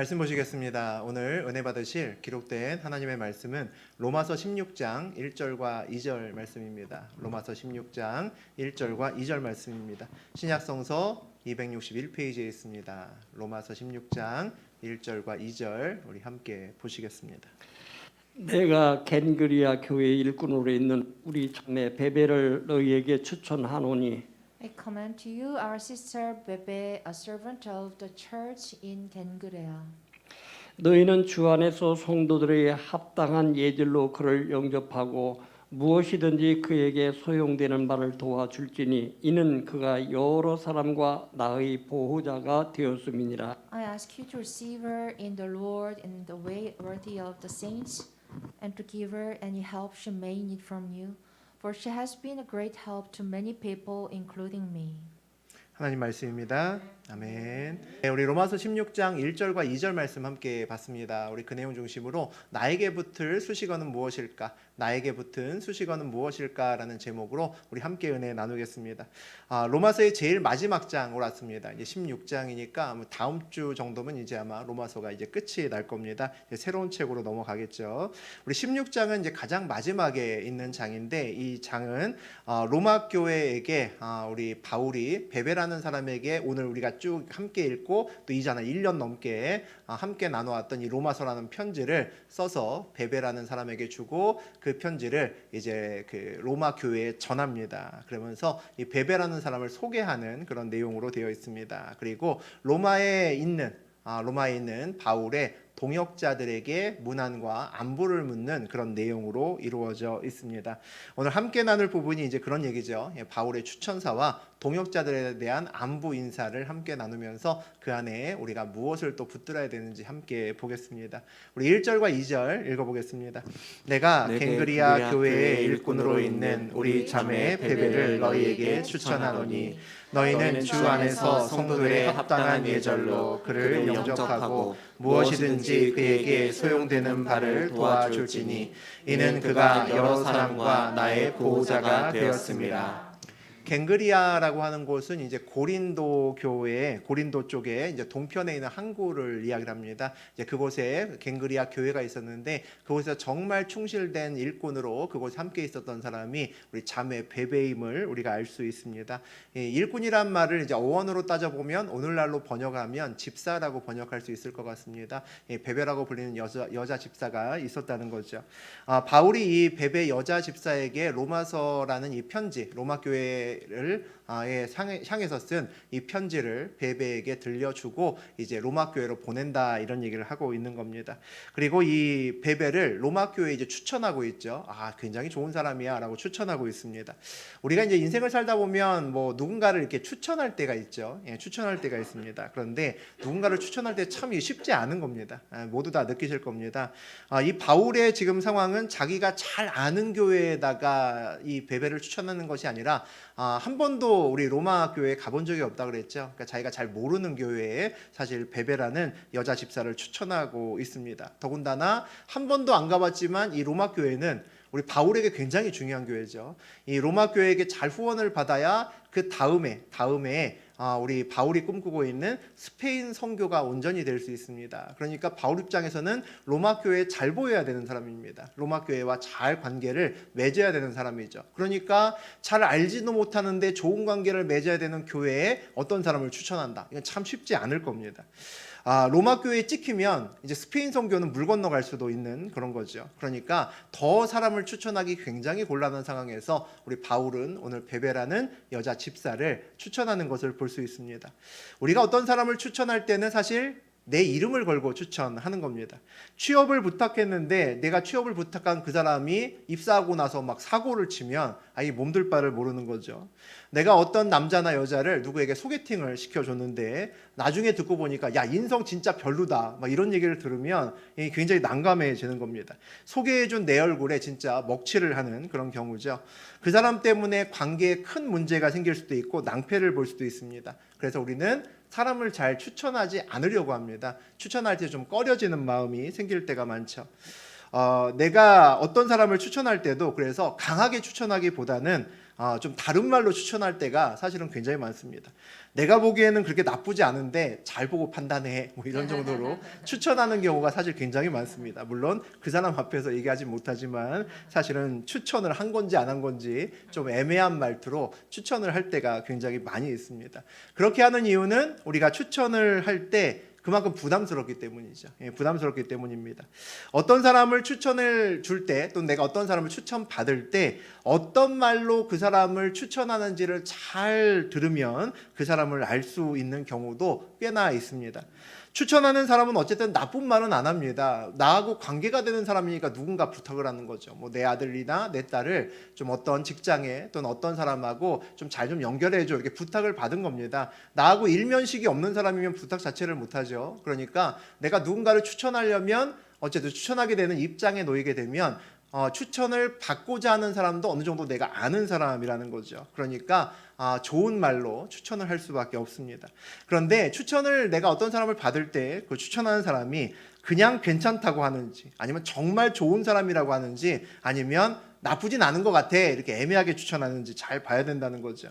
말씀 보시겠습니다. 오늘 은혜 받으실 기록된 하나님의 말씀은 로마서 16장 1절과 2절 말씀입니다. 로마서 16장 1절과 2절 말씀입니다. 신약성서 261페이지에 있습니다. 로마서 16장 1절과 2절 우리 함께 보시겠습니다. 내가 겐그리아 교회 일꾼으로 있는 우리 자매 베베를 너희에게 추천하노니 I commend to you our sister Bebe, a servant of the church in Gengrea. 너희는 주 안에서 성도들에게 합당한 예절로 그를 영접하고 무엇이든지 그에게 소용되는 바를 도와줄지니 이는 그가 여러 사람과 나의 보호자가 되었음이니라. I ask you to receive her in the Lord in the way worthy of the saints, and to give her any help she may need from you, for she has been a great help to many people, including me. 하나님 말씀입니다. 아멘. 네, 우리 로마서 16장 1절과 2절 말씀 함께 봤습니다. 우리 그 내용 중심으로 나에게 붙을 수식어는 무엇일까? 나에게 붙은 수식어는 무엇일까라는 제목으로 우리 함께 은혜 나누겠습니다. 로마서의 제일 마지막 장으로 왔습니다. 이제 16장이니까 다음 주 정도면 이제 아마 로마서가 이제 끝이 날 겁니다. 새로운 책으로 넘어가겠죠. 우리 16장은 이제 가장 마지막에 있는 장인데 이 장은 로마 교회에게 우리 바울이 베베라는 사람에게 오늘 우리가 쭉 함께 읽고 또 이전에 1년 넘게 함께 나눠왔던 이 로마서라는 편지를 써서 베베라는 사람에게 주고 그 편지를 이제 그 로마 교회에 전합니다. 그러면서 이 베베라는 사람을 소개하는 그런 내용으로 되어 있습니다. 그리고 로마에 있는 바울의 동역자들에게 문안과 안부를 묻는 그런 내용으로 이루어져 있습니다. 오늘 함께 나눌 부분이 이제 그런 얘기죠. 바울의 추천사와 동역자들에 대한 안부 인사를 함께 나누면서 그 안에 우리가 무엇을 또 붙들어야 되는지 함께 보겠습니다. 우리 1절과 2절 읽어보겠습니다. 내가 겐그리아 교회의 일꾼으로 있는 우리 자매 베베를 너희에게 추천하노니 너희는 주 안에서 성도들의 합당한 예절로 그를 영접하고 무엇이든지 그에게 소용되는 바를 도와줄지니 이는 그가 여러 사람과 나의 보호자가 되었습니다. 겐그리아라고 하는 곳은 이제 고린도 쪽에 이제 동편에 있는 항구를 이야기합니다. 이제 그곳에 겐그리아 교회가 있었는데 그곳에서 정말 충실된 일꾼으로 그곳에 함께 있었던 사람이 우리 자매 베베임을 우리가 알 수 있습니다. 일꾼이란 말을 이제 어원으로 따져보면 오늘날로 번역하면 집사라고 번역할 수 있을 것 같습니다. 베베라고 불리는 여자 집사가 있었다는 거죠. 바울이 이 베베 여자 집사에게 로마서라는 이 편지, 로마 교회를 향해서 쓴 이 편지를 베베에게 들려주고 이제 로마 교회로 보낸다 이런 얘기를 하고 있는 겁니다. 그리고 이 베베를 로마 교회에 이제 추천하고 있죠. 굉장히 좋은 사람이야라고 추천하고 있습니다. 우리가 이제 인생을 살다 보면 뭐 누군가를 이렇게 추천할 때가 있죠. 추천할 때가 있습니다. 그런데 누군가를 추천할 때 참 쉽지 않은 겁니다. 모두 다 느끼실 겁니다. 이 바울의 지금 상황은 자기가 잘 아는 교회에다가 이 베베를 추천하는 것이 아니라 한 번도 우리 로마 교회에 가본 적이 없다 그랬죠. 그러니까 자기가 잘 모르는 교회에 사실 베베라는 여자 집사를 추천하고 있습니다. 더군다나 한 번도 안 가봤지만 이 로마 교회는 우리 바울에게 굉장히 중요한 교회죠. 이 로마 교회에게 잘 후원을 받아야 그 다음에 우리 바울이 꿈꾸고 있는 스페인 선교가 온전히 될 수 있습니다. 그러니까 바울 입장에서는 로마 교회에 잘 보여야 되는 사람입니다. 로마 교회와 잘 관계를 맺어야 되는 사람이죠. 그러니까 잘 알지도 못하는데 좋은 관계를 맺어야 되는 교회에 어떤 사람을 추천한다. 이건 참 쉽지 않을 겁니다. 로마 교회에 찍히면 이제 스페인 선교는 물 건너갈 수도 있는 그런 거죠. 그러니까 더 사람을 추천하기 굉장히 곤란한 상황에서 우리 바울은 오늘 베베라는 여자 집사를 추천하는 것을 볼 수 있습니다. 우리가 어떤 사람을 추천할 때는 사실 내 이름을 걸고 추천하는 겁니다. 취업을 부탁했는데 내가 취업을 부탁한 그 사람이 입사하고 나서 막 사고를 치면 이 몸둘 바를 모르는 거죠. 내가 어떤 남자나 여자를 누구에게 소개팅을 시켜줬는데 나중에 듣고 보니까 야 인성 진짜 별로다 막 이런 얘기를 들으면 굉장히 난감해지는 겁니다. 소개해준 내 얼굴에 진짜 먹칠을 하는 그런 경우죠. 그 사람 때문에 관계에 큰 문제가 생길 수도 있고 낭패를 볼 수도 있습니다. 그래서 우리는 사람을 잘 추천하지 않으려고 합니다. 추천할 때 좀 꺼려지는 마음이 생길 때가 많죠. 내가 어떤 사람을 추천할 때도 그래서 강하게 추천하기보다는 좀 다른 말로 추천할 때가 사실은 굉장히 많습니다. 내가 보기에는 그렇게 나쁘지 않은데 잘 보고 판단해, 뭐 이런 정도로 추천하는 경우가 사실 굉장히 많습니다. 물론 그 사람 앞에서 얘기하지 못하지만 사실은 추천을 한 건지 안 한 건지 좀 애매한 말투로 추천을 할 때가 굉장히 많이 있습니다. 그렇게 하는 이유는 우리가 추천을 할 때 그만큼 부담스럽기 때문이죠. 부담스럽기 때문입니다. 어떤 사람을 추천을 줄 때, 또 내가 어떤 사람을 추천받을 때 어떤 말로 그 사람을 추천하는지를 잘 들으면 그 사람을 알 수 있는 경우도 꽤나 있습니다. 추천하는 사람은 어쨌든 나쁜 말은 안 합니다. 나하고 관계가 되는 사람이니까 누군가 부탁을 하는 거죠. 뭐 내 아들이나 내 딸을 좀 어떤 직장에 또는 어떤 사람하고 좀 잘 좀 연결해줘, 이렇게 부탁을 받은 겁니다. 나하고 일면식이 없는 사람이면 부탁 자체를 못하죠. 그러니까 내가 누군가를 추천하려면 어쨌든 추천하게 되는 입장에 놓이게 되면 추천을 받고자 하는 사람도 어느 정도 내가 아는 사람이라는 거죠. 그러니까 좋은 말로 추천을 할 수밖에 없습니다. 그런데 추천을 내가 어떤 사람을 받을 때 그 추천하는 사람이 그냥 괜찮다고 하는지, 아니면 정말 좋은 사람이라고 하는지, 아니면 나쁘진 않은 것 같아, 이렇게 애매하게 추천하는지 잘 봐야 된다는 거죠.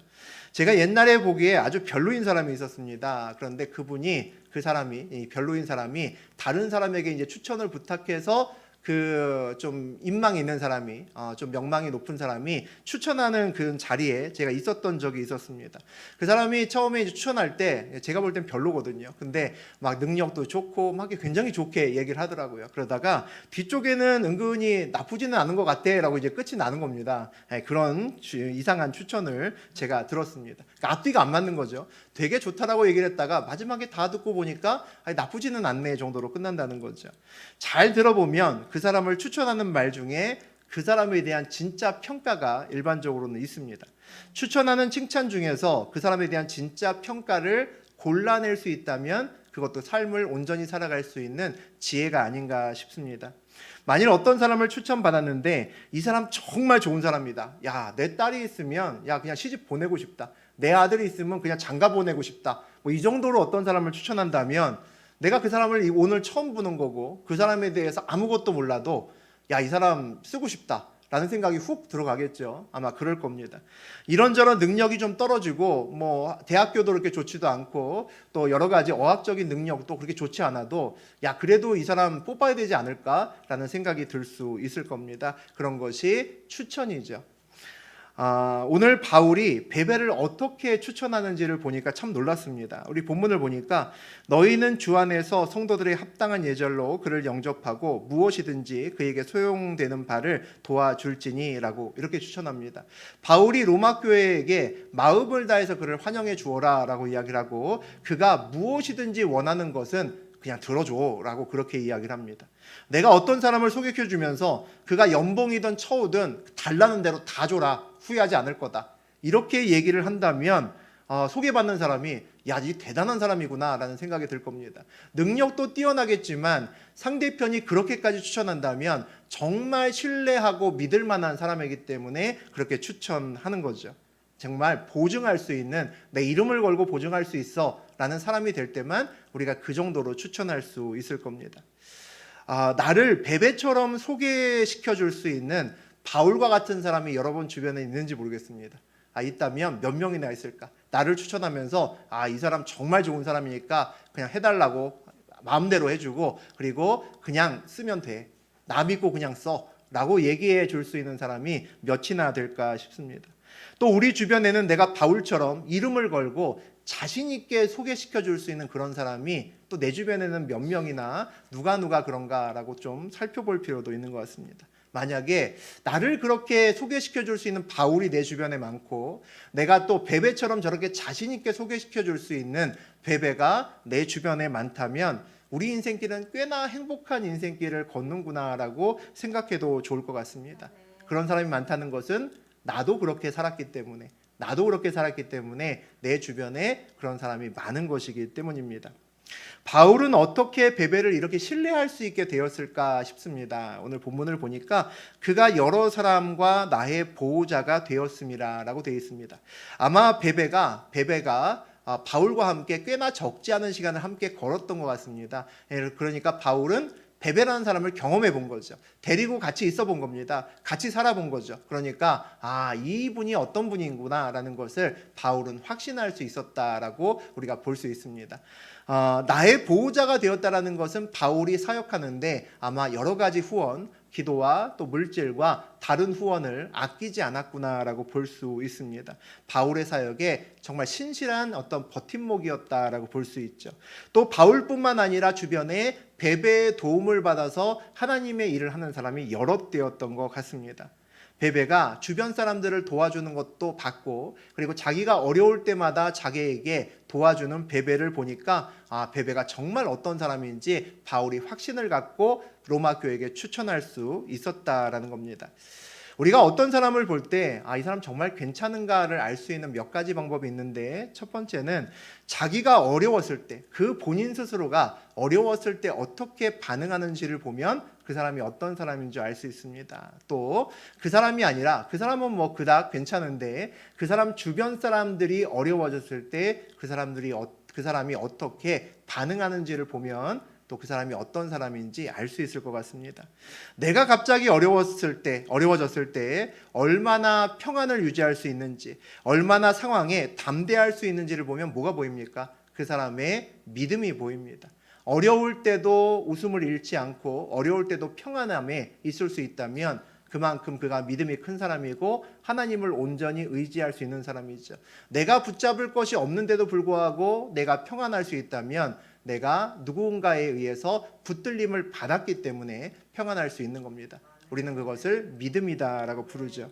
제가 옛날에 보기에 아주 별로인 사람이 있었습니다. 그런데 그 사람이 별로인 사람이 다른 사람에게 이제 추천을 부탁해서 그 좀 인망이 있는 사람이, 좀 명망이 높은 사람이 추천하는 그 자리에 제가 있었던 적이 있었습니다. 그 사람이 처음에 이제 추천할 때 제가 볼 땐 별로거든요. 근데 막 능력도 좋고 막 굉장히 좋게 얘기를 하더라고요. 그러다가 뒤쪽에는 은근히 나쁘지는 않은 것 같아라고 이제 끝이 나는 겁니다. 그런 이상한 추천을 제가 들었습니다. 그러니까 앞뒤가 안 맞는 거죠. 되게 좋다라고 얘기를 했다가 마지막에 다 듣고 보니까 나쁘지는 않네 정도로 끝난다는 거죠. 잘 들어보면 그 사람을 추천하는 말 중에 그 사람에 대한 진짜 평가가 일반적으로는 있습니다. 추천하는 칭찬 중에서 그 사람에 대한 진짜 평가를 골라낼 수 있다면 그것도 삶을 온전히 살아갈 수 있는 지혜가 아닌가 싶습니다. 만일 어떤 사람을 추천받았는데 이 사람 정말 좋은 사람이다. 야, 내 딸이 있으면 그냥 시집 보내고 싶다. 내 아들이 있으면 그냥 장가 보내고 싶다. 뭐 이 정도로 어떤 사람을 추천한다면 내가 그 사람을 오늘 처음 보는 거고 그 사람에 대해서 아무것도 몰라도 이 사람 쓰고 싶다 라는 생각이 훅 들어가겠죠. 아마 그럴 겁니다. 이런저런 능력이 좀 떨어지고 뭐 대학교도 그렇게 좋지도 않고 또 여러 가지 어학적인 능력도 그렇게 좋지 않아도 그래도 이 사람 뽑아야 되지 않을까라는 생각이 들 수 있을 겁니다. 그런 것이 추천이죠. 오늘 바울이 베베를 어떻게 추천하는지를 보니까 참 놀랐습니다. 우리 본문을 보니까 너희는 주 안에서 성도들의 합당한 예절로 그를 영접하고 무엇이든지 그에게 소용되는 바를 도와줄지니 라고 이렇게 추천합니다. 바울이 로마 교회에게 마음을 다해서 그를 환영해 주어라 라고 이야기를 하고 그가 무엇이든지 원하는 것은 그냥 들어줘 라고 그렇게 이야기를 합니다. 내가 어떤 사람을 소개해 주면서 그가 연봉이든 처우든 달라는 대로 다 줘라, 후회하지 않을 거다, 이렇게 얘기를 한다면 소개받는 사람이 이 대단한 사람이구나 라는 생각이 들 겁니다. 능력도 뛰어나겠지만 상대편이 그렇게까지 추천한다면 정말 신뢰하고 믿을 만한 사람이기 때문에 그렇게 추천하는 거죠. 정말 보증할 수 있는, 내 이름을 걸고 보증할 수 있어 라는 사람이 될 때만 우리가 그 정도로 추천할 수 있을 겁니다. 나를 베베처럼 소개시켜 줄 수 있는 바울과 같은 사람이 여러분 주변에 있는지 모르겠습니다. 있다면 몇 명이나 있을까? 나를 추천하면서 이 사람 정말 좋은 사람이니까 그냥 해달라고 마음대로 해주고 그리고 그냥 쓰면 돼, 나 믿고 그냥 써 라고 얘기해 줄 수 있는 사람이 몇이나 될까 싶습니다. 또 우리 주변에는 내가 바울처럼 이름을 걸고 자신 있게 소개시켜 줄 수 있는 그런 사람이 또 내 주변에는 몇 명이나 누가 그런가라고 좀 살펴볼 필요도 있는 것 같습니다. 만약에 나를 그렇게 소개시켜 줄 수 있는 바울이 내 주변에 많고 내가 또 베베처럼 저렇게 자신 있게 소개시켜 줄 수 있는 베베가 내 주변에 많다면 우리 인생길은 꽤나 행복한 인생길을 걷는구나라고 생각해도 좋을 것 같습니다. 그런 사람이 많다는 것은 나도 그렇게 살았기 때문에 내 주변에 그런 사람이 많은 것이기 때문입니다. 바울은 어떻게 베베를 이렇게 신뢰할 수 있게 되었을까 싶습니다. 오늘 본문을 보니까 그가 여러 사람과 나의 보호자가 되었음이라 라고 되어 있습니다. 아마 베베가 바울과 함께 꽤나 적지 않은 시간을 함께 걸었던 것 같습니다. 그러니까 바울은 베베라는 사람을 경험해 본 거죠. 데리고 같이 있어 본 겁니다. 같이 살아본 거죠. 그러니까 이분이 어떤 분인구나라는 것을 바울은 확신할 수 있었다라고 우리가 볼 수 있습니다. 나의 보호자가 되었다라는 것은 바울이 사역하는데 아마 여러 가지 후원, 기도와 또 물질과 다른 후원을 아끼지 않았구나라고 볼 수 있습니다. 바울의 사역에 정말 신실한 어떤 버팀목이었다라고 볼 수 있죠. 또 바울뿐만 아니라 주변에 베베의 도움을 받아서 하나님의 일을 하는 사람이 여럿 되었던 것 같습니다. 베베가 주변 사람들을 도와주는 것도 봤고, 그리고 자기가 어려울 때마다 자기에게 도와주는 베베를 보니까 베베가 정말 어떤 사람인지 바울이 확신을 갖고 로마 교회에게 추천할 수 있었다라는 겁니다. 우리가 어떤 사람을 볼 때 이 사람 정말 괜찮은가를 알 수 있는 몇 가지 방법이 있는데, 첫 번째는 자기가 어려웠을 때, 그 본인 스스로가 어려웠을 때 어떻게 반응하는지를 보면 그 사람이 어떤 사람인 줄 알 수 있습니다. 또 그 사람이 아니라, 그 사람은 뭐 그닥 괜찮은데 그 사람 주변 사람들이 어려워졌을 때 그 사람이 어떻게 반응하는지를 보면 또 그 사람이 어떤 사람인지 알 수 있을 것 같습니다. 내가 갑자기 어려워졌을 때 얼마나 평안을 유지할 수 있는지, 얼마나 상황에 담대할 수 있는지를 보면 뭐가 보입니까? 그 사람의 믿음이 보입니다. 어려울 때도 웃음을 잃지 않고 어려울 때도 평안함에 있을 수 있다면 그만큼 그가 믿음이 큰 사람이고 하나님을 온전히 의지할 수 있는 사람이죠. 내가 붙잡을 것이 없는데도 불구하고 내가 평안할 수 있다면 내가 누군가에 의해서 붙들림을 받았기 때문에 평안할 수 있는 겁니다. 우리는 그것을 믿음이다라고 부르죠.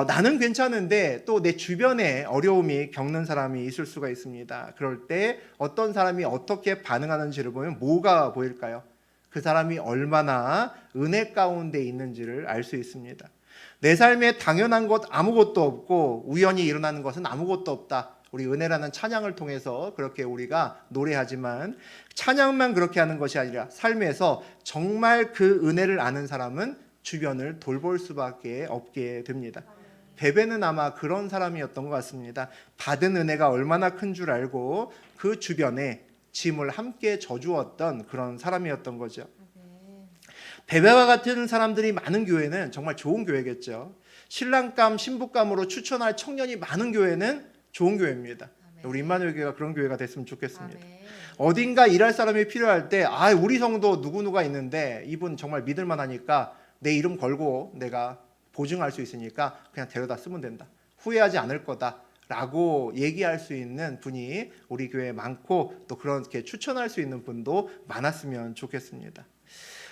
나는 괜찮은데 또 내 주변에 어려움이 겪는 사람이 있을 수가 있습니다. 그럴 때 어떤 사람이 어떻게 반응하는지를 보면 뭐가 보일까요? 그 사람이 얼마나 은혜 가운데 있는지를 알 수 있습니다. 내 삶에 당연한 것 아무것도 없고 우연히 일어나는 것은 아무것도 없다. 우리 은혜라는 찬양을 통해서 그렇게 우리가 노래하지만, 찬양만 그렇게 하는 것이 아니라 삶에서 정말 그 은혜를 아는 사람은 주변을 돌볼 수밖에 없게 됩니다. 베베는 아마 그런 사람이었던 것 같습니다. 받은 은혜가 얼마나 큰 줄 알고 그 주변에 짐을 함께 져주었던 그런 사람이었던 거죠. 베베와 같은 사람들이 많은 교회는 정말 좋은 교회겠죠. 신랑감, 신부감으로 추천할 청년이 많은 교회는 좋은 교회입니다. 우리 임마누엘 교회가 그런 교회가 됐으면 좋겠습니다. 어딘가 일할 사람이 필요할 때 우리 성도 누구누가 있는데 이분 정말 믿을만하니까 내 이름 걸고 내가 보증할 수 있으니까 그냥 데려다 쓰면 된다. 후회하지 않을 거다. 라고 얘기할 수 있는 분이 우리 교회에 많고, 또 그렇게 추천할 수 있는 분도 많았으면 좋겠습니다.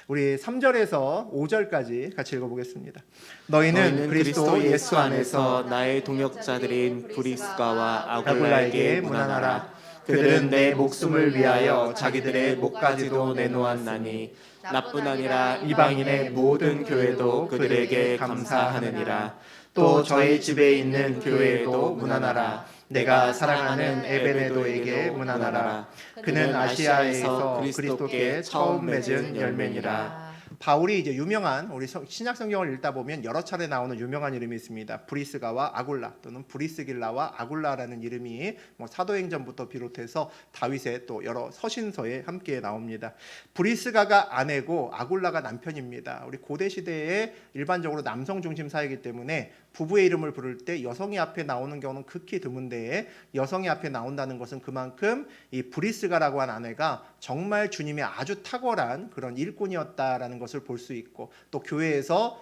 우리 3절에서 5절까지 같이 읽어보겠습니다. 너희는 그리스도 예수 안에서 나의 동역자들인 브리스가와 아굴라에게 문안하라. 그들은 내 목숨을 위하여 자기들의 목까지도 내놓았나니 나뿐 아니라 이방인의 모든 교회도 그들에게 감사하느니라. 또 저희 집에 있는 교회에도 문안하라. 내가 사랑하는 에베네도에게 문안하라. 그는 아시아에서 그리스도께 처음 맺은 열매니라. 바울이 이제 유명한, 우리 신약 성경을 읽다 보면 여러 차례 나오는 유명한 이름이 있습니다. 브리스가와 아굴라, 또는 브리스길라와 아굴라라는 이름이 사도행전부터 비롯해서 다윗의 또 여러 서신서에 함께 나옵니다. 브리스가가 아내고 아굴라가 남편입니다. 우리 고대 시대에 일반적으로 남성 중심 사회이기 때문에 부부의 이름을 부를 때 여성이 앞에 나오는 경우는 극히 드문데, 여성이 앞에 나온다는 것은 그만큼 이 브리스가라고 한 아내가 정말 주님의 아주 탁월한 그런 일꾼이었다라는 것을 볼 수 있고, 또 교회에서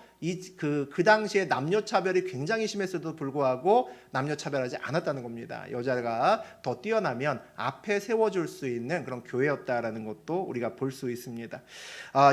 그 당시에 남녀 차별이 굉장히 심했어도 불구하고 남녀 차별하지 않았다는 겁니다. 여자가 더 뛰어나면 앞에 세워줄 수 있는 그런 교회였다라는 것도 우리가 볼 수 있습니다.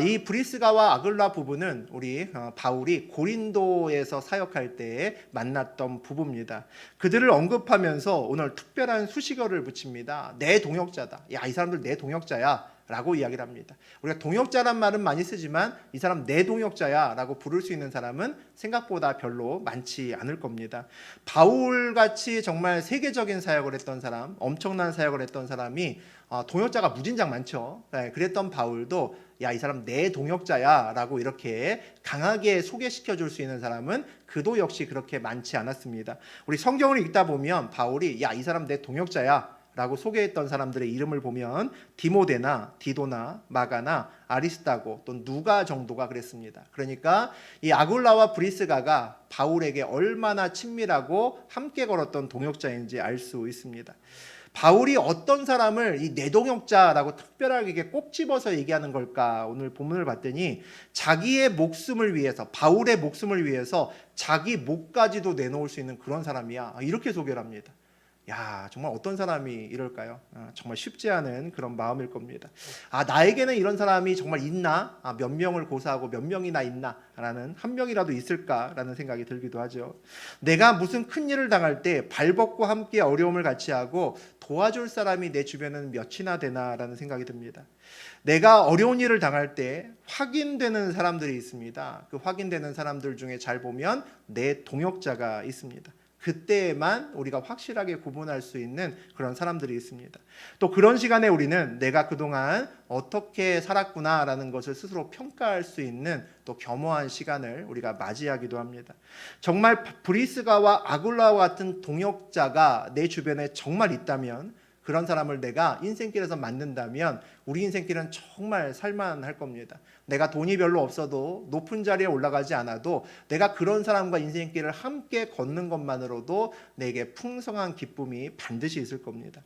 이 브리스가와 아굴라 부부는 우리 바울이 고린도에서 사역할 때 만났던 부부입니다. 그들을 언급하면서 오늘 특별한 수식어를 붙입니다. 내 동역자다. 이 사람들 내 동역자야. 라고 이야기를 합니다. 우리가 동역자란 말은 많이 쓰지만 이 사람 내 동역자야 라고 부를 수 있는 사람은 생각보다 별로 많지 않을 겁니다. 바울같이 정말 세계적인 사역을 했던 사람, 엄청난 사역을 했던 사람이 동역자가 무진장 많죠. 그랬던 바울도 이 사람 내 동역자야 라고 이렇게 강하게 소개시켜 줄 수 있는 사람은 그도 역시 그렇게 많지 않았습니다. 우리 성경을 읽다 보면 바울이 이 사람 내 동역자야 라고 소개했던 사람들의 이름을 보면 디모데나 디도나 마가나 아리스다고 또 누가 정도가 그랬습니다. 그러니까 이 아굴라와 브리스가가 바울에게 얼마나 친밀하고 함께 걸었던 동역자인지 알 수 있습니다. 바울이 어떤 사람을 이 내동역자라고 특별하게 꼭 집어서 얘기하는 걸까? 오늘 본문을 봤더니 자기의 목숨을 위해서, 바울의 목숨을 위해서 자기 목까지도 내놓을 수 있는 그런 사람이야, 이렇게 소개를 합니다. 야, 정말 어떤 사람이 이럴까요? 정말 쉽지 않은 그런 마음일 겁니다. 나에게는 이런 사람이 정말 있나? 몇 명을 고사하고 몇 명이나 있나? 라는 한 명이라도 있을까라는 생각이 들기도 하죠. 내가 무슨 큰일을 당할 때 발벗고 함께 어려움을 같이 하고 도와줄 사람이 내 주변에는 몇이나 되나라는 생각이 듭니다. 내가 어려운 일을 당할 때 확인되는 사람들이 있습니다. 그 확인되는 사람들 중에 잘 보면 내 동역자가 있습니다. 그때만 우리가 확실하게 구분할 수 있는 그런 사람들이 있습니다. 또 그런 시간에 우리는 내가 그동안 어떻게 살았구나라는 것을 스스로 평가할 수 있는 또 겸허한 시간을 우리가 맞이하기도 합니다. 정말 브리스가와 아굴라와 같은 동역자가 내 주변에 정말 있다면, 그런 사람을 내가 인생길에서 만든다면 우리 인생길은 정말 살만할 겁니다. 내가 돈이 별로 없어도 높은 자리에 올라가지 않아도 내가 그런 사람과 인생길을 함께 걷는 것만으로도 내게 풍성한 기쁨이 반드시 있을 겁니다.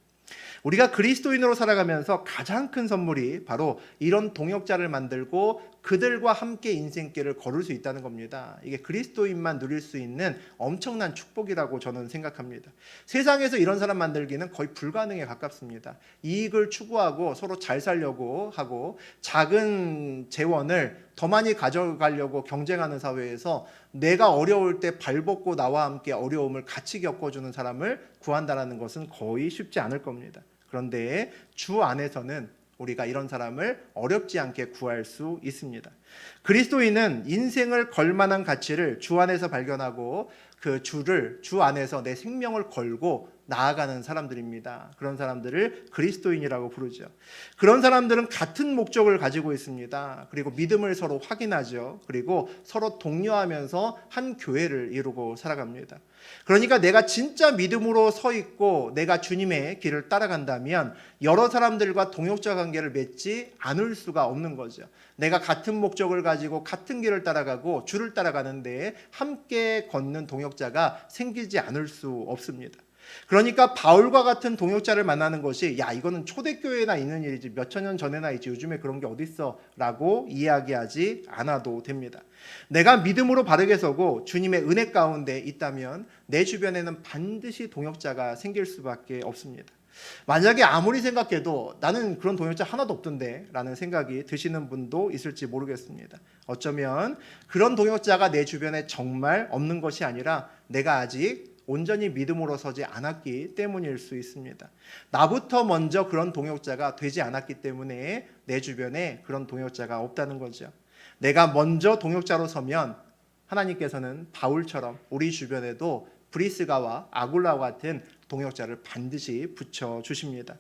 우리가 그리스도인으로 살아가면서 가장 큰 선물이 바로 이런 동역자를 만들고 그들과 함께 인생길을 걸을 수 있다는 겁니다. 이게 그리스도인만 누릴 수 있는 엄청난 축복이라고 저는 생각합니다. 세상에서 이런 사람 만들기는 거의 불가능에 가깝습니다. 이익을 추구하고 서로 잘 살려고 하고 작은 재원을 더 많이 가져가려고 경쟁하는 사회에서 내가 어려울 때 발벗고 나와 함께 어려움을 같이 겪어주는 사람을 구한다는 것은 거의 쉽지 않을 겁니다. 그런데 주 안에서는 우리가 이런 사람을 어렵지 않게 구할 수 있습니다. 그리스도인은 인생을 걸 만한 가치를 주 안에서 발견하고 그 주를 주 안에서 내 생명을 걸고 나아가는 사람들입니다. 그런 사람들을 그리스도인이라고 부르죠. 그런 사람들은 같은 목적을 가지고 있습니다. 그리고 믿음을 서로 확인하죠. 그리고 서로 독려하면서 한 교회를 이루고 살아갑니다. 그러니까 내가 진짜 믿음으로 서 있고 내가 주님의 길을 따라간다면 여러 사람들과 동역자 관계를 맺지 않을 수가 없는 거죠. 내가 같은 목적을 가지고 같은 길을 따라가고 주를 따라가는데 함께 걷는 동역자가 생기지 않을 수 없습니다. 그러니까 바울과 같은 동역자를 만나는 것이 이거는 초대교회나 있는 일이지 몇천 년 전에나 있지 요즘에 그런 게 어딨어 라고 이야기하지 않아도 됩니다. 내가 믿음으로 바르게 서고 주님의 은혜 가운데 있다면 내 주변에는 반드시 동역자가 생길 수밖에 없습니다. 만약에 아무리 생각해도 나는 그런 동역자 하나도 없던데 라는 생각이 드시는 분도 있을지 모르겠습니다. 어쩌면 그런 동역자가 내 주변에 정말 없는 것이 아니라 내가 아직 온전히 믿음으로 서지 않았기 때문일 수 있습니다. 나부터 먼저 그런 동역자가 되지 않았기 때문에 내 주변에 그런 동역자가 없다는 거죠. 내가 먼저 동역자로 서면 하나님께서는 바울처럼 우리 주변에도 브리스가와 아굴라와 같은 동역자를 반드시 붙여주십니다.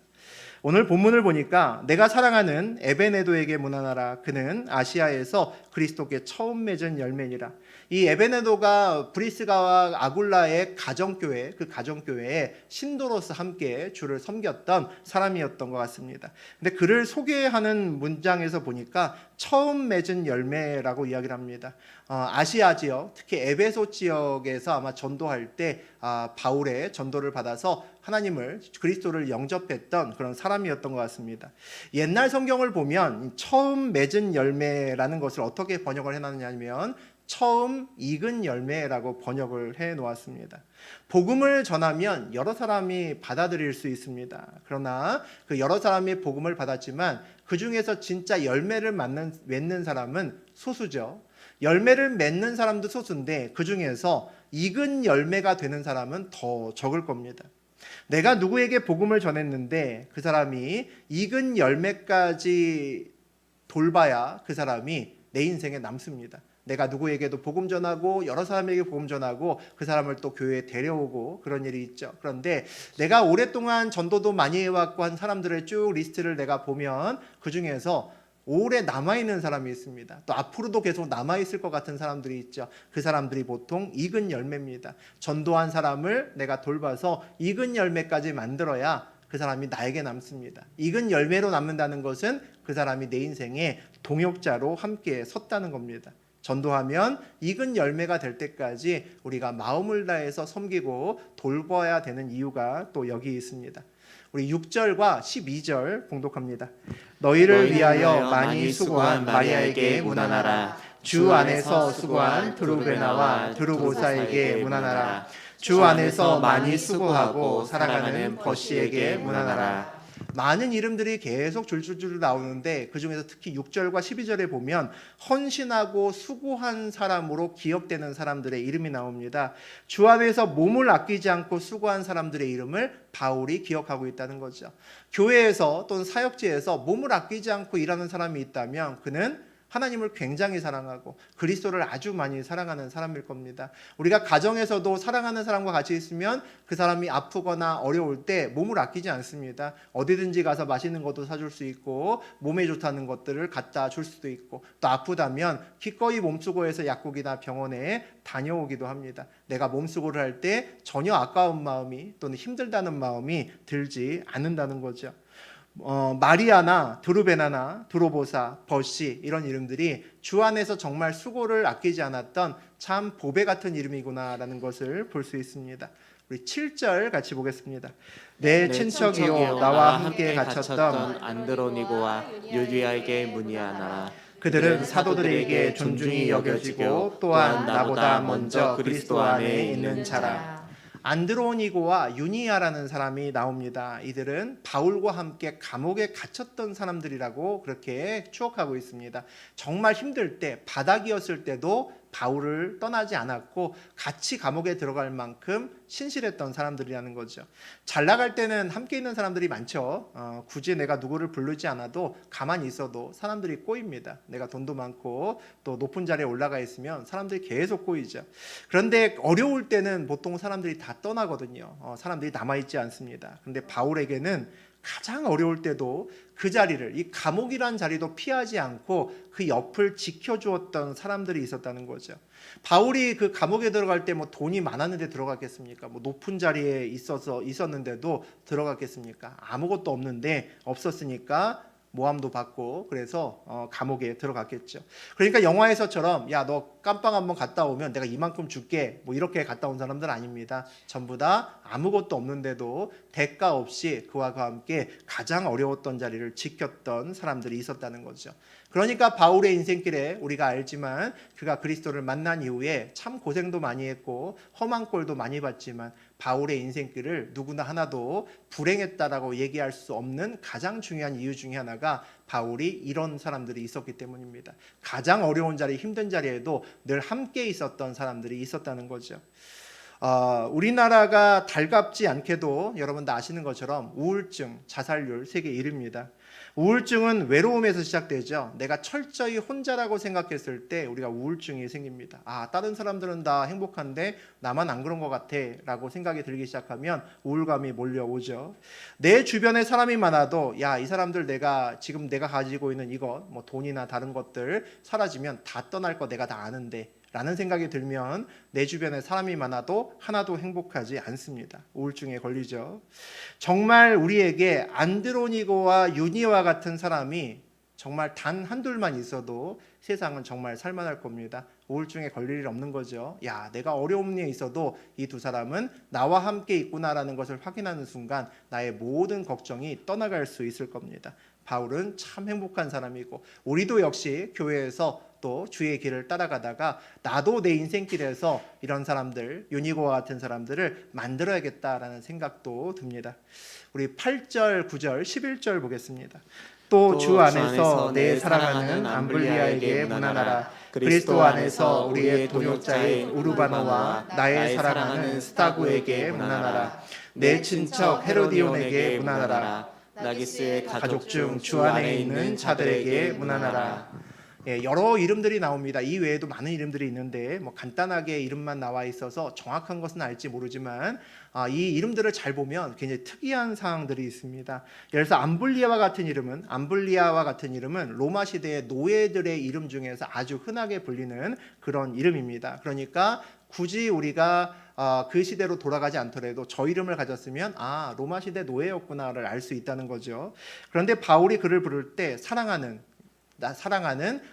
오늘 본문을 보니까 내가 사랑하는 에베네도에게 문안하라. 그는 아시아에서 그리스도께 처음 맺은 열매니라. 이 에베네도가 브리스가와 아굴라의 가정교회, 그 가정교회의 신도로서 함께 주를 섬겼던 사람이었던 것 같습니다. 근데 그를 소개하는 문장에서 보니까 처음 맺은 열매라고 이야기를 합니다. 아시아 지역, 특히 에베소 지역에서 아마 전도할 때 바울의 전도를 받아서 하나님을, 그리스도를 영접했던 그런 사람이었던 것 같습니다. 옛날 성경을 보면 처음 맺은 열매라는 것을 어떻게 번역을 해놨냐면 처음 익은 열매라고 번역을 해 놓았습니다. 복음을 전하면 여러 사람이 받아들일 수 있습니다. 그러나 그 여러 사람이 복음을 받았지만 그 중에서 진짜 열매를 맺는 사람은 소수죠. 열매를 맺는 사람도 소수인데 그 중에서 익은 열매가 되는 사람은 더 적을 겁니다. 내가 누구에게 복음을 전했는데 그 사람이 익은 열매까지 돌봐야 그 사람이 내 인생에 남습니다. 내가 누구에게도 복음 전하고 여러 사람에게 복음 전하고 그 사람을 또 교회에 데려오고 그런 일이 있죠. 그런데 내가 오랫동안 전도도 많이 해왔고 한 사람들의 쭉 리스트를 내가 보면 그 중에서 오래 남아있는 사람이 있습니다. 또 앞으로도 계속 남아있을 것 같은 사람들이 있죠. 그 사람들이 보통 익은 열매입니다. 전도한 사람을 내가 돌봐서 익은 열매까지 만들어야 그 그 사람이 나에게 남습니다. 익은 열매로 남는다는 것은 그 사람이 내 인생의 동역자로 함께 섰다는 겁니다. 전도하면 익은 열매가 될 때까지 우리가 마음을 다해서 섬기고 돌봐야 되는 이유가 또 여기 있습니다. 우리 6절과 12절 봉독합니다. 너희를 위하여 많이 수고한 마리아에게 문안하라. 주 안에서 수고한 드루베나와 드루보사에게 문안하라. 주 안에서 많이 수고하고 살아가는 버시에게 문안하라. 많은 이름들이 계속 줄줄줄 나오는데 그 중에서 특히 6절과 12절에 보면 헌신하고 수고한 사람으로 기억되는 사람들의 이름이 나옵니다. 주 안에서 몸을 아끼지 않고 수고한 사람들의 이름을 바울이 기억하고 있다는 거죠. 교회에서 또는 사역지에서 몸을 아끼지 않고 일하는 사람이 있다면 그는 하나님을 굉장히 사랑하고 그리스도를 아주 많이 사랑하는 사람일 겁니다. 우리가 가정에서도 사랑하는 사람과 같이 있으면 그 사람이 아프거나 어려울 때 몸을 아끼지 않습니다. 어디든지 가서 맛있는 것도 사줄 수 있고 몸에 좋다는 것들을 갖다 줄 수도 있고 또 아프다면 기꺼이 몸수고해서 약국이나 병원에 다녀오기도 합니다. 내가 몸수고를 할 때 전혀 아까운 마음이 또는 힘들다는 마음이 들지 않는다는 거죠. 마리아나 드루베나나 드로보사, 버시 이런 이름들이 주 안에서 정말 수고를 아끼지 않았던 참 보배 같은 이름이구나라는 것을 볼 수 있습니다. 우리 7절 같이 보겠습니다. 내 친척이요 나와 함께 갇혔던 안드로니고와 유디아에게 문의하라. 그들은 사도들에게 존중이 여겨지고 또한 나보다 먼저 그리스도 안에 있는 자라. 안드로니고와 유니아라는 사람이 나옵니다. 이들은 바울과 함께 감옥에 갇혔던 사람들이라고 그렇게 추억하고 있습니다. 정말 힘들 때 바닥이었을 때도 바울을 떠나지 않았고 같이 감옥에 들어갈 만큼 신실했던 사람들이라는 거죠. 잘 나갈 때는 함께 있는 사람들이 많죠. 굳이 내가 누구를 부르지 않아도 가만히 있어도 사람들이 꼬입니다. 내가 돈도 많고 또 높은 자리에 올라가 있으면 사람들이 계속 꼬이죠. 그런데 어려울 때는 보통 사람들이 다 떠나거든요. 사람들이 남아있지 않습니다. 그런데 바울에게는 가장 어려울 때도 그 자리를, 이 감옥이란 자리도 피하지 않고 그 옆을 지켜주었던 사람들이 있었다는 거죠. 바울이 그 감옥에 들어갈 때 뭐 돈이 많았는데 들어갔겠습니까? 뭐 높은 자리에 있었는데도 들어갔겠습니까? 아무것도 없었으니까 모함도 받고 그래서 감옥에 들어갔겠죠. 그러니까 영화에서처럼 야, 너 깜빵 한번 갔다 오면 내가 이만큼 줄게 뭐 이렇게 갔다 온 사람들 아닙니다. 전부 다 아무것도 없는데도 대가 없이 그와 함께 가장 어려웠던 자리를 지켰던 사람들이 있었다는 거죠. 그러니까 바울의 인생길에 우리가 알지만 그가 그리스도를 만난 이후에 참 고생도 많이 했고 험한 꼴도 많이 봤지만 바울의 인생길을 누구나 하나도 불행했다라고 얘기할 수 없는 가장 중요한 이유 중에 하나가 바울이 이런 사람들이 있었기 때문입니다. 가장 어려운 자리, 힘든 자리에도 늘 함께 있었던 사람들이 있었다는 거죠. 우리나라가 달갑지 않게도 여러분 다 아시는 것처럼 우울증, 자살률 세계 1위입니다. 우울증은 외로움에서 시작되죠. 내가 철저히 혼자라고 생각했을 때 우리가 우울증이 생깁니다. 다른 사람들은 다 행복한데 나만 안 그런 것 같아 라고 생각이 들기 시작하면 우울감이 몰려오죠. 내 주변에 사람이 많아도 이 사람들 지금 내가 가지고 있는 이것, 뭐 돈이나 다른 것들 사라지면 다 떠날 거 내가 다 아는데 라는 생각이 들면 내 주변에 사람이 많아도 하나도 행복하지 않습니다. 우울증에 걸리죠. 정말 우리에게 안드로니고와 유니와 같은 사람이 정말 단 한둘만 있어도 세상은 정말 살만할 겁니다. 우울증에 걸릴 일 없는 거죠. 내가 어려운 일에 있어도 이 두 사람은 나와 함께 있구나라는 것을 확인하는 순간 나의 모든 걱정이 떠나갈 수 있을 겁니다. 바울은 참 행복한 사람이고 우리도 역시 교회에서 또 주의 길을 따라가다가 나도 내 인생길에서 이런 사람들, 유니고와 같은 사람들을 만들어야겠다라는 생각도 듭니다. 우리 8절, 9절, 11절 보겠습니다. 또 주 안에서 내 사랑하는 암블리아에게 문안하라. 그리스도 안에서 우리의 동역자인 우르바노와 나의 사랑하는 스타구에게 문안하라. 내 친척 헤로디온에게 문안하라. 나기스의 가족 중 주 안에 있는 자들에게 문안하라. 여러 이름들이 나옵니다. 이 외에도 많은 이름들이 있는데 간단하게 이름만 나와 있어서 정확한 것은 알지 모르지만 이 이름들을 잘 보면 굉장히 특이한 사항들이 있습니다. 예를 들어서 암블리아와 같은 이름은 로마 시대의 노예들의 이름 중에서 아주 흔하게 불리는 그런 이름입니다. 그러니까 굳이 우리가 그 시대로 돌아가지 않더라도 저 이름을 가졌으면 로마 시대 노예였구나를 알 수 있다는 거죠. 그런데 바울이 그를 부를 때 사랑하는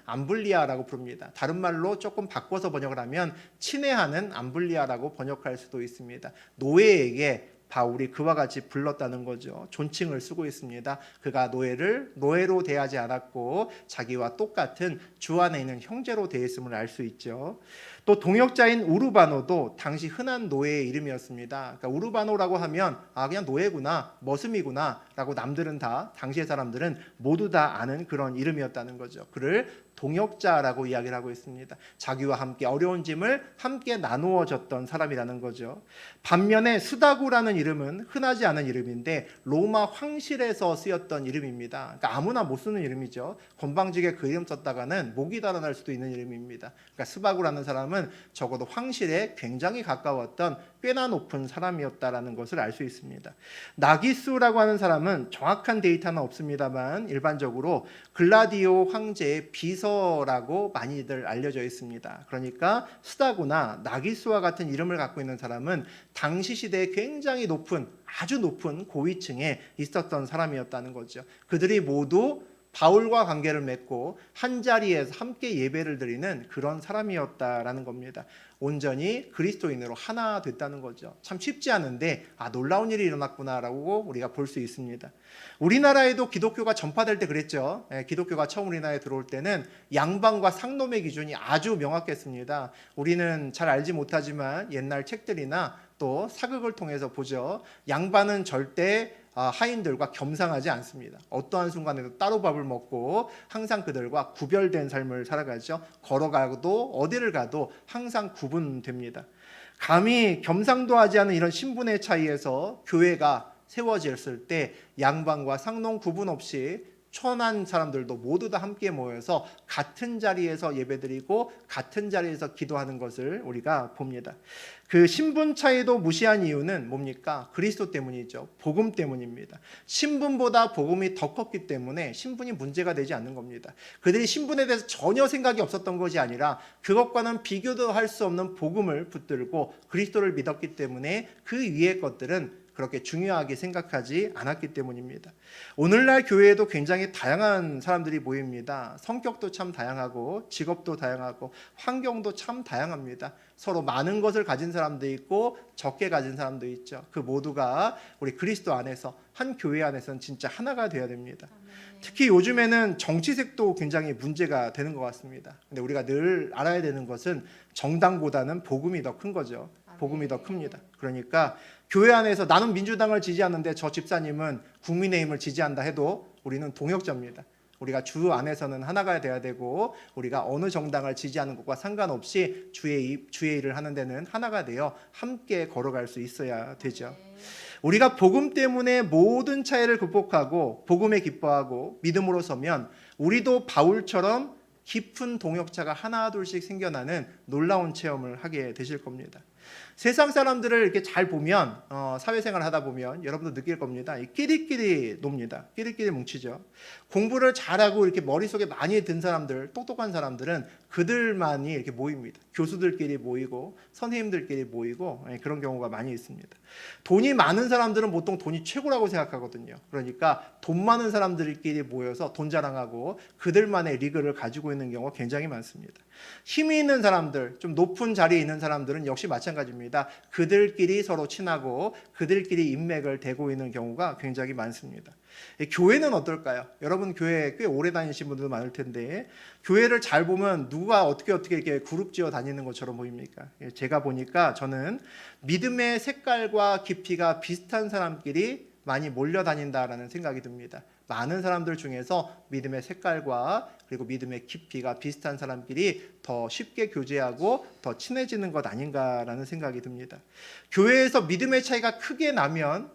암블리아라고 부릅니다. 다른 말로 조금 바꿔서 번역을 하면 친애하는 암블리아라고 번역할 수도 있습니다. 노예에게 바울이 그와 같이 불렀다는 거죠. 존칭을 쓰고 있습니다. 그가 노예를 노예로 대하지 않았고 자기와 똑같은 주 안에 있는 형제로 대했음을 알 수 있죠. 또 동역자인 우르바노도 당시 흔한 노예의 이름이었습니다. 그러니까 우르바노라고 하면 그냥 노예구나, 머슴이구나라고 남들은 다, 당시의 사람들은 모두 다 아는 그런 이름이었다는 거죠. 그를 동역자라고 이야기를 하고 있습니다. 자기와 함께 어려운 짐을 함께 나누어 졌던 사람이라는 거죠. 반면에 수다구라는 이름은 흔하지 않은 이름인데 로마 황실에서 쓰였던 이름입니다. 그러니까 아무나 못 쓰는 이름이죠. 건방지게 그 이름 썼다가는 목이 달아날 수도 있는 이름입니다. 그러니까 수바구라는 사람은 적어도 황실에 굉장히 가까웠던 꽤나 높은 사람이었다라는 것을 알 수 있습니다. 나기수라고 하는 사람은 정확한 데이터는 없습니다만 일반적으로 글라디오 황제의 비서라고 많이들 알려져 있습니다. 그러니까 수다구나 나기수와 같은 이름을 갖고 있는 사람은 당시 시대에 굉장히 높은, 아주 높은 고위층에 있었던 사람이었다는 거죠. 그들이 모두 바울과 관계를 맺고 한 자리에서 함께 예배를 드리는 그런 사람이었다라는 겁니다. 온전히 그리스도인으로 하나 됐다는 거죠. 참 쉽지 않은데 놀라운 일이 일어났구나라고 우리가 볼 수 있습니다. 우리나라에도 기독교가 전파될 때 그랬죠. 기독교가 처음 우리나라에 들어올 때는 양반과 상놈의 기준이 아주 명확했습니다. 우리는 잘 알지 못하지만 옛날 책들이나 또 사극을 통해서 보죠. 양반은 절대 하인들과 겸상하지 않습니다. 어떠한 순간에도 따로 밥을 먹고 항상 그들과 구별된 삶을 살아가죠. 걸어가도 어디를 가도 항상 구분됩니다. 감히 겸상도 하지 않은 이런 신분의 차이에서 교회가 세워졌을 때 양반과 상농 구분 없이 천한 사람들도 모두 다 함께 모여서 같은 자리에서 예배드리고 같은 자리에서 기도하는 것을 우리가 봅니다. 그 신분 차이도 무시한 이유는 뭡니까? 그리스도 때문이죠. 복음 때문입니다. 신분보다 복음이 더 컸기 때문에 신분이 문제가 되지 않는 겁니다. 그들이 신분에 대해서 전혀 생각이 없었던 것이 아니라 그것과는 비교도 할 수 없는 복음을 붙들고 그리스도를 믿었기 때문에 그 위의 것들은 그렇게 중요하게 생각하지 않았기 때문입니다. 오늘날 교회에도 굉장히 다양한 사람들이 모입니다. 성격도 참 다양하고 직업도 다양하고 환경도 참 다양합니다. 서로 많은 것을 가진 사람도 있고 적게 가진 사람도 있죠. 그 모두가 우리 그리스도 안에서 한 교회 안에서는 진짜 하나가 되어야 됩니다. 특히 요즘에는 정치색도 굉장히 문제가 되는 것 같습니다. 근데 우리가 늘 알아야 되는 것은 정당보다는 복음이 더 큰 거죠. 복음이 더 큽니다. 그러니까 교회 안에서 나는 민주당을 지지하는데 저 집사님은 국민의힘을 지지한다 해도 우리는 동역자입니다. 우리가 주 안에서는 하나가 돼야 되고 우리가 어느 정당을 지지하는 것과 상관없이 주의 일을 하는 데는 하나가 되어 함께 걸어갈 수 있어야 되죠. 우리가 복음 때문에 모든 차이를 극복하고 복음에 기뻐하고 믿음으로 서면 우리도 바울처럼 깊은 동역자가 하나 둘씩 생겨나는 놀라운 체험을 하게 되실 겁니다. 세상 사람들을 이렇게 잘 보면 사회생활을 하다 보면 여러분도 느낄 겁니다. 끼리끼리 놉니다. 끼리끼리 뭉치죠. 공부를 잘하고 이렇게 머릿속에 많이 든 사람들, 똑똑한 사람들은 그들만이 이렇게 모입니다. 교수들끼리 모이고 선생님들끼리 모이고 그런 경우가 많이 있습니다. 돈이 많은 사람들은 보통 돈이 최고라고 생각하거든요. 그러니까 돈 많은 사람들끼리 모여서 돈 자랑하고 그들만의 리그를 가지고 있는 경우가 굉장히 많습니다. 힘이 있는 사람들, 좀 높은 자리에 있는 사람들은 역시 마찬가지입니다. 그들끼리 서로 친하고 그들끼리 인맥을 대고 있는 경우가 굉장히 많습니다. 교회는 어떨까요? 여러분 교회 꽤 오래 다니신 분들도 많을 텐데 교회를 잘 보면 누가 어떻게 이렇게 그룹 지어 다니는 것처럼 보입니까? 제가 보니까 저는 믿음의 색깔과 깊이가 비슷한 사람끼리 많이 몰려다닌다라는 생각이 듭니다. 많은 사람들 중에서 믿음의 색깔과 그리고 믿음의 깊이가 비슷한 사람끼리 더 쉽게 교제하고 더 친해지는 것 아닌가라는 생각이 듭니다. 교회에서 믿음의 차이가 크게 나면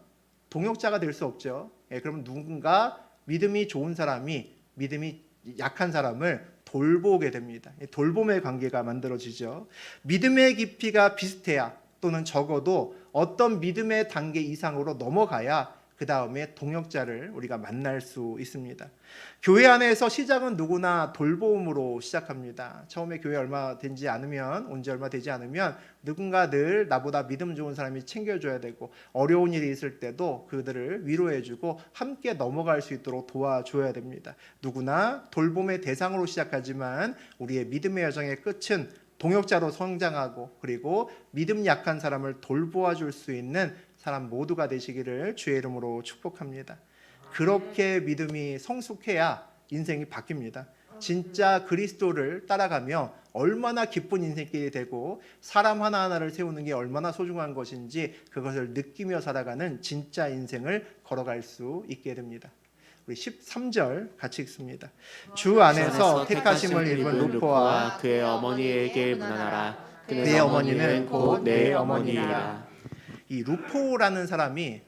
동역자가 될 수 없죠. 그러면 누군가 믿음이 좋은 사람이 믿음이 약한 사람을 돌보게 됩니다. 돌봄의 관계가 만들어지죠. 믿음의 깊이가 비슷해야 또는 적어도 어떤 믿음의 단계 이상으로 넘어가야 그 다음에 동역자를 우리가 만날 수 있습니다. 교회 안에서 시작은 누구나 돌봄으로 시작합니다. 처음에 교회 얼마 되지 않으면, 온 지 얼마 되지 않으면 누군가 늘 나보다 믿음 좋은 사람이 챙겨줘야 되고, 어려운 일이 있을 때도 그들을 위로해주고 함께 넘어갈 수 있도록 도와줘야 됩니다. 누구나 돌봄의 대상으로 시작하지만 우리의 믿음의 여정의 끝은 동역자로 성장하고, 그리고 믿음 약한 사람을 돌보아 줄 수 있는 사람 모두가 되시기를 주의 이름으로 축복합니다. 그렇게 믿음이 성숙해야 인생이 바뀝니다. 진짜 그리스도를 따라가며 얼마나 기쁜 인생길이 되고 사람 하나하나를 세우는 게 얼마나 소중한 것인지 그것을 느끼며 살아가는 진짜 인생을 걸어갈 수 있게 됩니다. 우리 13절 같이 읽습니다. 주 안에서 택하심을 입은 루포와 그의 어머니에게 문안하라. 그의 어머니는 곧 내 어머니이라. 이 루포라는 사람이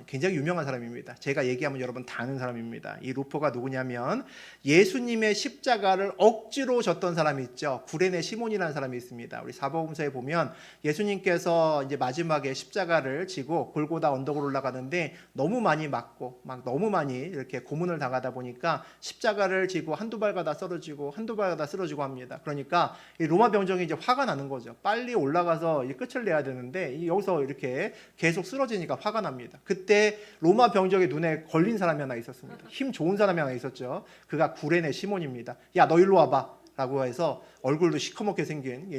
굉장히 유명한 사람입니다. 제가 얘기하면 여러분 다 아는 사람입니다. 이 루포가 누구냐면 예수님의 십자가를 억지로 졌던 사람이 있죠. 구레네 시몬이라는 사람이 있습니다. 우리 사복음서에 보면 예수님께서 이제 마지막에 십자가를 지고 골고다 언덕으로 올라가는데 너무 많이 맞고 막 너무 많이 이렇게 고문을 당하다 보니까 십자가를 지고 한두 발 가다 쓰러지고 한두 발 가다 쓰러지고 합니다. 그러니까 이 로마 병정이 이제 화가 나는 거죠. 빨리 올라가서 이 끝을 내야 되는데 여기서 이렇게 계속 쓰러지니까 화가 납니다. 그때 로마 병정의 눈에 걸린 사람이 하나 있었습니다. 힘 좋은 사람이 하나 있었죠. 그가 구레네 시몬입니다. 야, 너 일로 와봐 라고 해서 얼굴도 시커멓게 생긴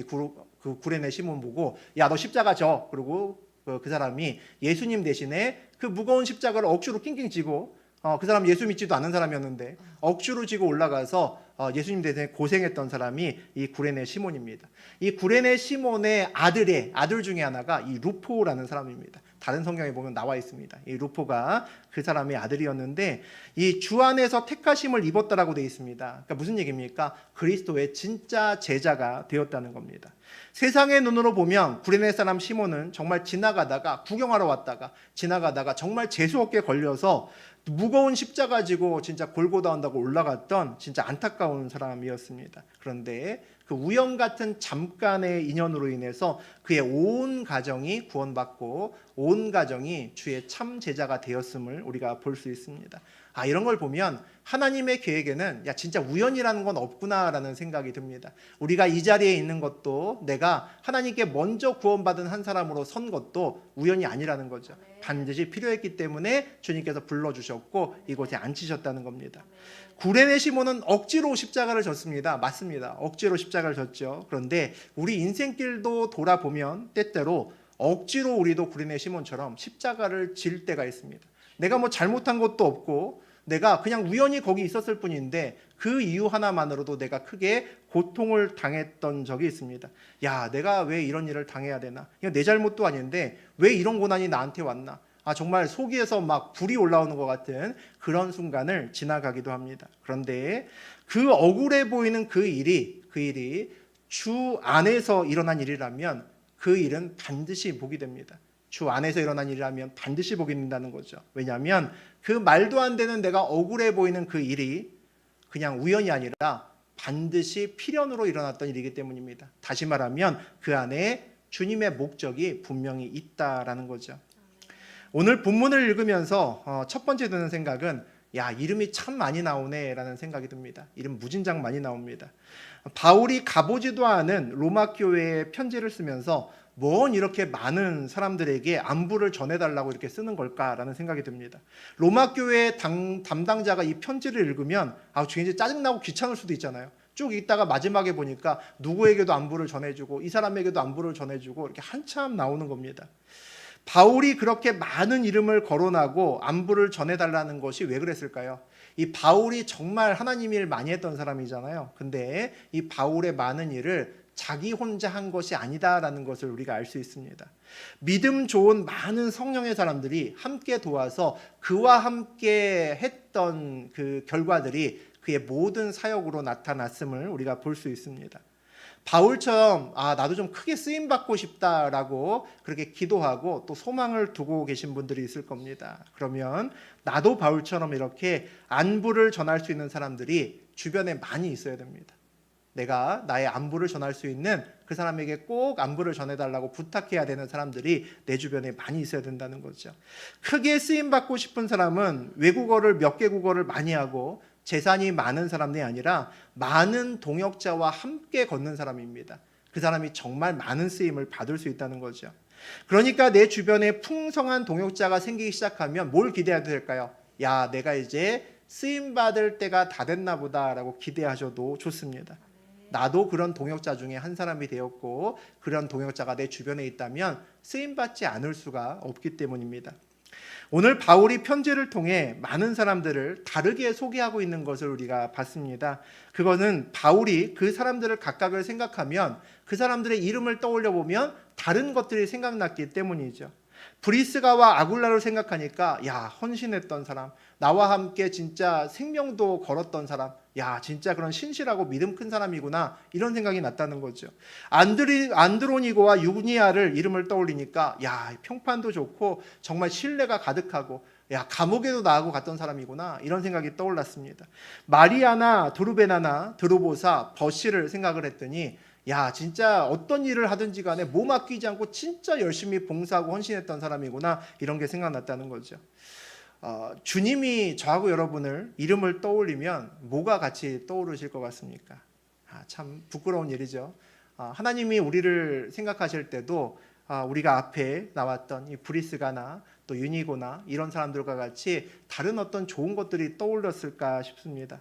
그 구레네 시몬 보고 야, 너 십자가 져. 그리고 그 사람이 예수님 대신에 그 무거운 십자가를 억지로 낑낑 지고 그 사람 예수 믿지도 않는 사람이었는데 억지로 지고 올라가서 예수님 대신에 고생했던 사람이 이 구레네 시몬입니다. 이 구레네 시몬의 아들 중에 하나가 이 루포라는 사람입니다. 다른 성경에 보면 나와 있습니다. 이 루포가 그 사람의 아들이었는데 이 주 안에서 택하심을 입었다라고 되어 있습니다. 그러니까 무슨 얘기입니까? 그리스도의 진짜 제자가 되었다는 겁니다. 세상의 눈으로 보면 구레네 사람 시몬은 정말 지나가다가 구경하러 왔다가 지나가다가 정말 재수없게 걸려서 무거운 십자가 지고 진짜 골고다 언덕을 올라갔던 진짜 안타까운 사람이었습니다. 그런데 그 우연 같은 잠깐의 인연으로 인해서 그의 온 가정이 구원받고 온 가정이 주의 참 제자가 되었음을 우리가 볼 수 있습니다. 이런 걸 보면 하나님의 계획에는 진짜 우연이라는 건 없구나라는 생각이 듭니다. 우리가 이 자리에 있는 것도 내가 하나님께 먼저 구원받은 한 사람으로 선 것도 우연이 아니라는 거죠. 반드시 필요했기 때문에 주님께서 불러주셨고 이곳에 앉히셨다는 겁니다. 구레네 시몬은 억지로 십자가를 졌습니다. 맞습니다. 억지로 십자가를 졌죠. 그런데 우리 인생길도 돌아보면 때때로 억지로 우리도 구레네 시몬처럼 십자가를 질 때가 있습니다. 내가 뭐 잘못한 것도 없고 내가 그냥 우연히 거기 있었을 뿐인데 그 이유 하나만으로도 내가 크게 고통을 당했던 적이 있습니다. 야, 내가 왜 이런 일을 당해야 되나? 이거 내 잘못도 아닌데 왜 이런 고난이 나한테 왔나? 정말 속에서 막 불이 올라오는 것 같은 그런 순간을 지나가기도 합니다. 그런데 그 억울해 보이는 그 일이 주 안에서 일어난 일이라면 그 일은 반드시 복이 됩니다. 주 안에서 일어난 일이라면 반드시 복이 된다는 거죠. 왜냐하면 그 말도 안 되는 내가 억울해 보이는 그 일이 그냥 우연이 아니라 반드시 필연으로 일어났던 일이기 때문입니다. 다시 말하면 그 안에 주님의 목적이 분명히 있다라는 거죠. 오늘 본문을 읽으면서 첫 번째 드는 생각은 이름이 참 많이 나오네 라는 생각이 듭니다. 이름 무진장 많이 나옵니다. 바울이 가보지도 않은 로마 교회에 편지를 쓰면서 뭔 이렇게 많은 사람들에게 안부를 전해달라고 이렇게 쓰는 걸까라는 생각이 듭니다. 로마 교회 담당자가 이 편지를 읽으면 굉장히 짜증나고 귀찮을 수도 있잖아요. 쭉 읽다가 마지막에 보니까 누구에게도 안부를 전해주고 이 사람에게도 안부를 전해주고 이렇게 한참 나오는 겁니다. 바울이 그렇게 많은 이름을 거론하고 안부를 전해달라는 것이 왜 그랬을까요? 이 바울이 정말 하나님 일 많이 했던 사람이잖아요. 근데 이 바울의 많은 일을 자기 혼자 한 것이 아니다라는 것을 우리가 알 수 있습니다. 믿음 좋은 많은 성령의 사람들이 함께 도와서 그와 함께 했던 그 결과들이 그의 모든 사역으로 나타났음을 우리가 볼 수 있습니다. 바울처럼 나도 좀 크게 쓰임받고 싶다라고 그렇게 기도하고 또 소망을 두고 계신 분들이 있을 겁니다. 그러면 나도 바울처럼 이렇게 안부를 전할 수 있는 사람들이 주변에 많이 있어야 됩니다. 내가 나의 안부를 전할 수 있는 그 사람에게 꼭 안부를 전해달라고 부탁해야 되는 사람들이 내 주변에 많이 있어야 된다는 거죠. 크게 쓰임받고 싶은 사람은 외국어를 몇 개 국어를 많이 하고 재산이 많은 사람이 아니라 많은 동역자와 함께 걷는 사람입니다. 그 사람이 정말 많은 쓰임을 받을 수 있다는 거죠. 그러니까 내 주변에 풍성한 동역자가 생기기 시작하면 뭘 기대해야 될까요? 야, 내가 이제 쓰임받을 때가 다 됐나 보다라고 기대하셔도 좋습니다. 나도 그런 동역자 중에 한 사람이 되었고 그런 동역자가 내 주변에 있다면 쓰임받지 않을 수가 없기 때문입니다. 오늘 바울이 편지를 통해 많은 사람들을 다르게 소개하고 있는 것을 우리가 봤습니다. 그것은 바울이 그 사람들을 각각을 생각하면 그 사람들의 이름을 떠올려 보면 다른 것들이 생각났기 때문이죠. 브리스가와 아굴라를 생각하니까 야, 헌신했던 사람, 나와 함께 진짜 생명도 걸었던 사람, 야, 진짜 그런 신실하고 믿음 큰 사람이구나, 이런 생각이 났다는 거죠. 안드로니고와 유니아를 이름을 떠올리니까 야, 평판도 좋고 정말 신뢰가 가득하고 야, 감옥에도 나가고 갔던 사람이구나, 이런 생각이 떠올랐습니다. 마리아나 드루베나나 드루보사 버시를 생각을 했더니 야, 진짜 어떤 일을 하든지 간에 몸 아끼지 않고 진짜 열심히 봉사하고 헌신했던 사람이구나, 이런 게 생각났다는 거죠. 주님이 저하고 여러분을 이름을 떠올리면 뭐가 같이 떠오르실 것 같습니까? 참 부끄러운 일이죠. 하나님이 우리를 생각하실 때도 우리가 앞에 나왔던 이 브리스가나 또 유니고나 이런 사람들과 같이 다른 어떤 좋은 것들이 떠올렸을까 싶습니다.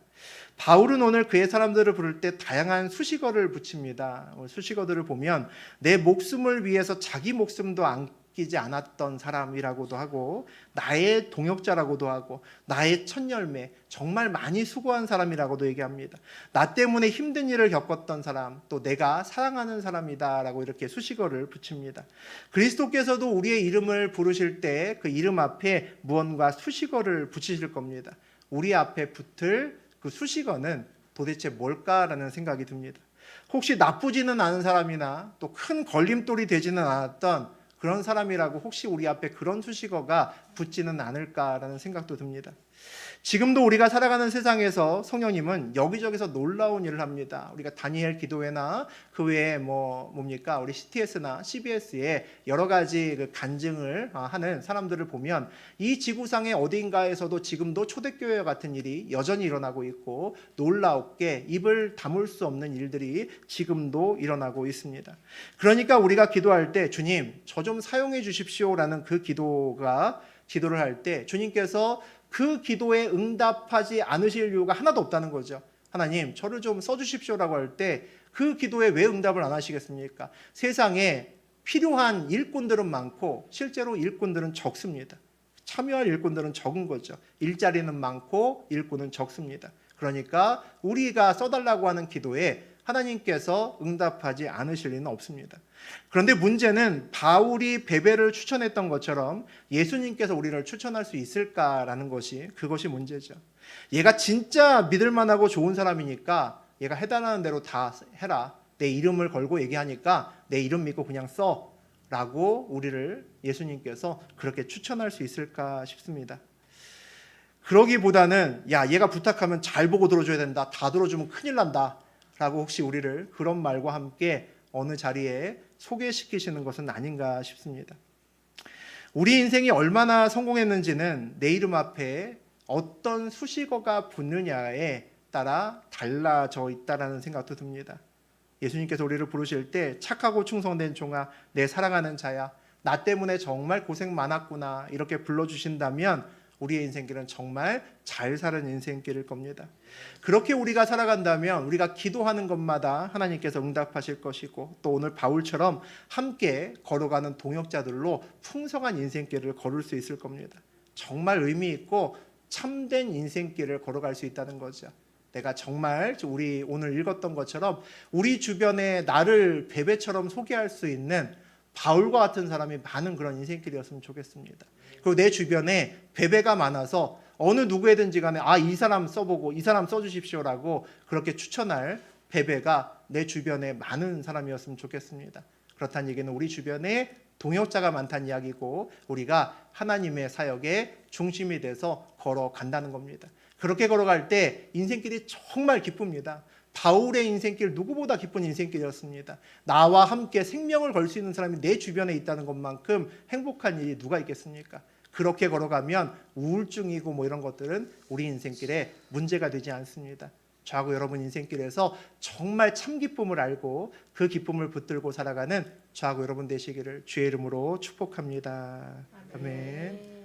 바울은 오늘 그의 사람들을 부를 때 다양한 수식어를 붙입니다. 수식어들을 보면 내 목숨을 위해서 자기 목숨도 아끼지 않았던 사람이라고도 하고 나의 동역자라고도 하고 나의 첫 열매, 정말 많이 수고한 사람이라고도 얘기합니다. 나 때문에 힘든 일을 겪었던 사람, 또 내가 사랑하는 사람이다 라고 이렇게 수식어를 붙입니다. 그리스도께서도 우리의 이름을 부르실 때 그 이름 앞에 무언가 수식어를 붙이실 겁니다. 우리 앞에 붙을 그 수식어는 도대체 뭘까라는 생각이 듭니다. 혹시 나쁘지는 않은 사람이나 또 큰 걸림돌이 되지는 않았던 그런 사람이라고 혹시 우리 앞에 그런 수식어가 붙지는 않을까라는 생각도 듭니다. 지금도 우리가 살아가는 세상에서 성령님은 여기저기서 놀라운 일을 합니다. 우리가 다니엘 기도회나 그 외에 뭡니까? 우리 CTS나 CBS에 여러 가지 그 간증을 하는 사람들을 보면 이 지구상의 어딘가에서도 지금도 초대교회 같은 일이 여전히 일어나고 있고 놀랍게 입을 다물 수 없는 일들이 지금도 일어나고 있습니다. 그러니까 우리가 기도할 때 주님, 저 좀 사용해 주십시오라는 그 기도를 할 때 주님께서 그 기도에 응답하지 않으실 이유가 하나도 없다는 거죠. 하나님, 저를 좀 써주십시오라고 할 때 그 기도에 왜 응답을 안 하시겠습니까? 세상에 필요한 일꾼들은 많고 실제로 일꾼들은 적습니다. 참여할 일꾼들은 적은 거죠. 일자리는 많고 일꾼은 적습니다. 그러니까 우리가 써달라고 하는 기도에 하나님께서 응답하지 않으실 리는 없습니다. 그런데 문제는 바울이 베베를 추천했던 것처럼 예수님께서 우리를 추천할 수 있을까라는 그것이 문제죠. 얘가 진짜 믿을만하고 좋은 사람이니까 얘가 해달라는 대로 다 해라, 내 이름을 걸고 얘기하니까 내 이름 믿고 그냥 써 라고 우리를 예수님께서 그렇게 추천할 수 있을까 싶습니다. 그러기보다는 야, 얘가 부탁하면 잘 보고 들어줘야 된다, 다 들어주면 큰일 난다 라고 혹시 우리를 그런 말과 함께 어느 자리에 소개시키시는 것은 아닌가 싶습니다. 우리 인생이 얼마나 성공했는지는 내 이름 앞에 어떤 수식어가 붙느냐에 따라 달라져 있다라는 생각도 듭니다. 예수님께서 우리를 부르실 때 착하고 충성된 종아, 내 사랑하는 자야, 나 때문에 정말 고생 많았구나, 이렇게 불러주신다면 우리의 인생길은 정말 잘 사는 인생길일 겁니다. 그렇게 우리가 살아간다면 우리가 기도하는 것마다 하나님께서 응답하실 것이고 또 오늘 바울처럼 함께 걸어가는 동역자들로 풍성한 인생길을 걸을 수 있을 겁니다. 정말 의미 있고 참된 인생길을 걸어갈 수 있다는 거죠. 내가 정말 우리 오늘 읽었던 것처럼 우리 주변에 나를 베베처럼 소개할 수 있는 바울과 같은 사람이 많은 그런 인생길이었으면 좋겠습니다. 그리고 내 주변에 베베가 많아서 어느 누구에든지 간에 이 사람 써보고 이 사람 써주십시오라고 그렇게 추천할 베베가 내 주변에 많은 사람이었으면 좋겠습니다. 그렇다는 얘기는 우리 주변에 동역자가 많다는 이야기고 우리가 하나님의 사역의 중심이 돼서 걸어간다는 겁니다. 그렇게 걸어갈 때 인생길이 정말 기쁩니다. 바울의 인생길 누구보다 기쁜 인생길이었습니다. 나와 함께 생명을 걸 수 있는 사람이 내 주변에 있다는 것만큼 행복한 일이 누가 있겠습니까? 그렇게 걸어가면 우울증이고 뭐 이런 것들은 우리 인생길에 문제가 되지 않습니다. 저하고 여러분 인생길에서 정말 참 기쁨을 알고 그 기쁨을 붙들고 살아가는 저하고 여러분 되시기를 주의 이름으로 축복합니다. 아멘.